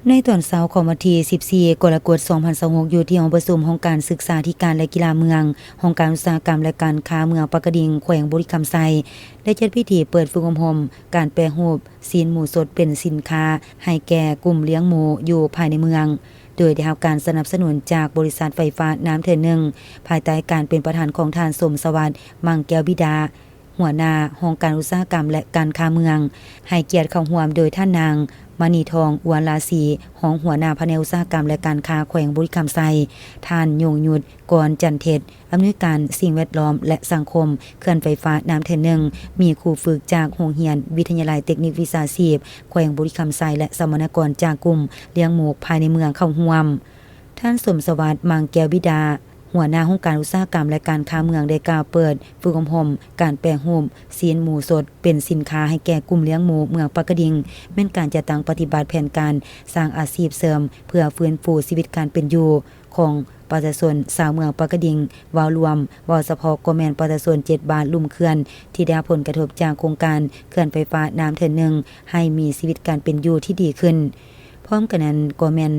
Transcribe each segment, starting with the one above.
ในตอนเช้าของวันที่14กรกฎาคม2026อยู่ที่ห้องประชุมห้องการศึกษาธิการและกีฬาเมืองห้องการอุตสาหกรรมและการค้าเมืองปากกดิ่งแขวงบุรีคำไซได้จัดพิธีเปิดฝึกอบรมการแปรรูปซีนหมูสดเป็นสินค้าให้แก่กลุ่มเลี้ยงหมูอยู่ภายในเมืองโดยได้รับการสนับสนุนจากบริษัทไฟฟ้าน้ำเทินหนึ่งภายใต้การเป็นประธานของท่านสมสวัสดิ์มังแก้วบิดาหัวหน้าห้องการอุตสาหกรรมและการค้าเมืองให้เกียรติเข้าร่วมโดยท่านนางมณีทองอวนราศีห้องหัวหน้าแผนกอุตสาหกรรมและการค้าแขวงบุรีคำไซท่านยงยุทธกรจันเทศอำนวยการสิ่งแวดล้อมและสังคมเขื่อนไฟฟ้าน้ำเทนหนึ่งมีครูฝึกจากโรงเรียนวิทยาลัยเทคนิควิชาชีพแขวงบุรีคำไซและสมณกรจากกลุ่มเลี้ยงหมูภายในเมืองเข้าร่วมท่านสมสวัสดิ์มังแก้วบิดาหัวหน้าห้องการอุตสาหกรรมและการค้าเมืองได้กล่าวเปิดฝึกอบรมการแปรรูปซีนหมูสดเป็นสินค้าให้แก่กลุ่มเลี้ยงหมูเมืองปากกดิ่งแม่นการจัดตั้งปฏิบัติแผนการสร้างอาชีพเสริมเพื่อฟื้นฟูชีวิตการเป็นอยู่ของประชาชนชาวเมืองปากกดิ่งวาวรวมวเฉพาะก็แม่นประชาชน7บ้านลุ่มเขื่อนที่ได้รับผลกระทบจากโครงการเขื่อนไฟฟ้าน้ำเทินหนึ่งให้มีชีวิตการเป็นอยู่ที่ดีขึ้นพร้อมกันนั้นก็แม่น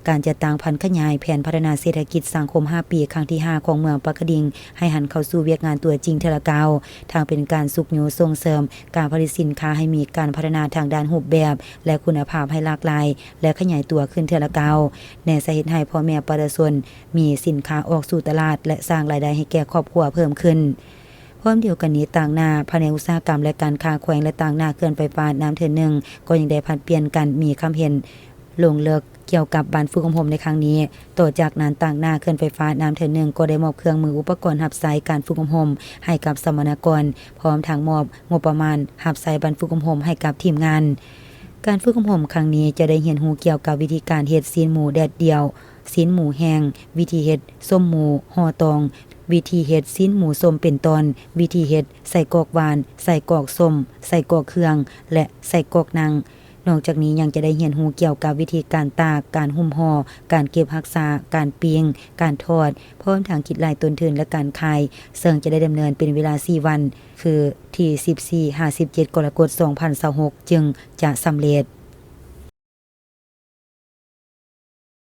การจัดตั้งพันขยายแผนพัฒนาเศรษฐกิจสังคม5ปีครั้งที่5ของเมืองปากกดิ่งให้หันเข้าสู่เวียกงานตัวจริงเทอละกาวทางเป็นการสุขอยู่ส่งเสริมการผลิตสินค้าให้มีการพัฒนาทางด้านรูปแบบและคุณภาพให้หลากหลายและขยายตัวขึ้นเทอละกาวในสาเหตุให้พ่อแม่ประชาชนมีสินค้าออกสู่ตลาดและสร้างรายได้ให้แก่ครอบครัวเพิ่มขึ้นพร้อมเดียวกันนี้ต่างหน้าแผนกอุตสาหกรรมและการค้าแขวงและต่างหน้าเขื่อนไฟฟ้าน้ำเทินหนึ่งก็ยังได้ผลัดเปลี่ยนกันมีคำเห็นลงเลิกเกี่ยวกับการฝึกอบรมในครั้งนี้ต่อจากนั้นต่างหน้าเขื่อนไฟฟ้าน้ำเทินหนึ่งก็ได้มอบเครื่องมืออุปกรณ์หับไซการฝึกอบรมให้กับสมณกรพร้อมทางมอบงบประมาณหับไซบรรฝึกอบรมให้กับทีมงานการฝึกอบรมครั้งนี้จะได้เรียนรู้เกี่ยวกับวิธีการเฮ็ดซีนหมูแดดเดียวซีนหมูแห้งวิธีเฮ็ดส้มหมูห่อตองวิธีเฮ็ดซีนหมูส้มเป็นตอนวิธีเฮ็ดใส่กรอกหวานใส่กรอกส้มใส่กรอกเครื่องและใส่กรอกนางนอกจากนี้ยังจะได้เรียนรู้เกี่ยวกับวิธีการตากการหุ้มห่อการเก็บรักษาการปิ้งการทอดพร้อมทางคิดรายต้นทุนและการขายซึ่งจะได้ดำเนินเป็นเวลา4วันคือที่14-57กรกฎาคม2026จึงจะสำเร็จ